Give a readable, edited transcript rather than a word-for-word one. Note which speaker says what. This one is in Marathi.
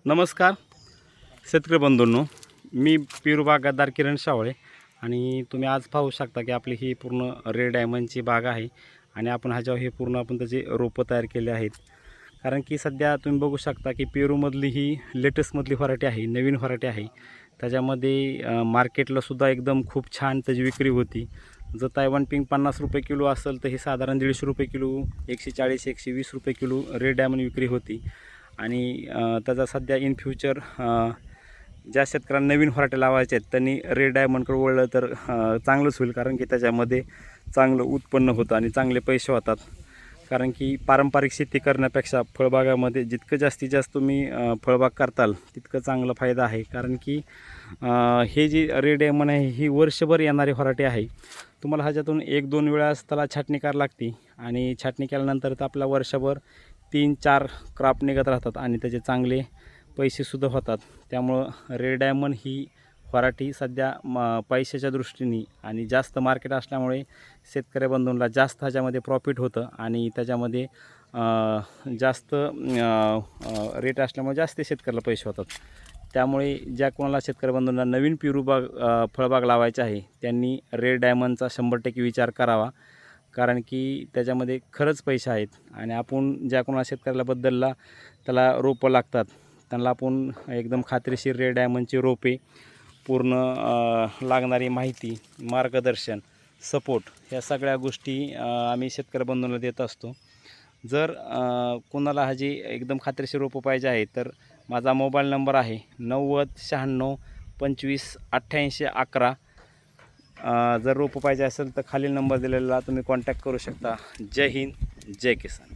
Speaker 1: नमस्कार शेतकरी बंधूंनो, मी पेरू बागायतदार किरण सावळे आणि तुम्ही आज पाहू शकता की आपली ही पूर्ण रेड डायमंडची बाग आहे आणि आपण ह्याच्यावर हे पूर्ण आपण त्याचे रोपं तयार केले आहेत. कारण की सध्या तुम्ही बघू शकता की पेरूमधली ही लेटेस्टमधली व्हरायटी आहे, नवीन व्हरायटी आहे. त्याच्यामध्ये मार्केटला सुद्धा एकदम खूप छान त्याची विक्री होती. जर तायवान पिंक 50 रुपये किलो असेल तर हे साधारण 150 रुपये किलो, 140-120 रुपये किलो रेड डायमंड विक्री होती. आणि त्याचा सध्या इन फ्युचर ज्या शेतकऱ्यांना नवीन व्हरायटी लावायचे आहेत त्यांनी रेड डायमंडकडे वळलं तर चांगलंच होईल. कारण की त्याच्यामध्ये चांगलं उत्पन्न होतं आणि चांगले पैसे होतात. कारण की पारंपरिक शेती करण्यापेक्षा फळबागामध्ये जितकं जास्तीत जास्त तुम्ही फळबाग करताल तितकं चांगला फायदा आहे. कारण की हे जी रेड डायमंड आहे ही वर्षभर येणारी व्हरायटी आहे. तुम्हाला ह्याच्यातून 1-2 वेळास त्याला छाटणी करावी लागते आणि छाटणी केल्यानंतर तर आपला वर्षभर 3-4 क्रॉप निघत राहतात आणि त्याचे चांगले पैसेसुद्धा होतात. त्यामुळं रेड डायमंड ही व्हरायटी सध्या पैशाच्या दृष्टीने आणि जास्त मार्केट असल्यामुळे शेतकरी बंधूंना जास्त ह्याच्यामध्ये प्रॉफिट होतं आणि त्याच्यामध्ये जास्त रेट असल्यामुळे जास्त शेतकऱ्याला पैसे होतात. त्यामुळे ज्या कोणाला शेतकरी बंधूंना नवीन फळबाग लावायची आहे त्यांनी रेड डायमंडचा 100% विचार करावा. कारण की त्याच्यामध्ये खरंच पैसे आहेत आणि आपण ज्या कोणा शेतकऱ्याला बद्दलला त्याला रोपं लागतात त्यांना आपण एकदम खात्रीशीर रेड डायमंडची रोपे, पूर्ण लागणारी माहिती, मार्गदर्शन, सपोर्ट ह्या सगळ्या गोष्टी आम्ही शेतकरी बंधूंना देत असतो. जर कोणाला ह्याची एकदम खात्रीशीर रोपं पाहिजे आहे तर माझा मोबाईल नंबर आहे 90 96 25 88 11. जर रोपं पाहिजे असेल तर खालील नंबर दिलेला तुम्ही कॉन्टॅक्ट करू शकता. जय हिंद, जय किसान.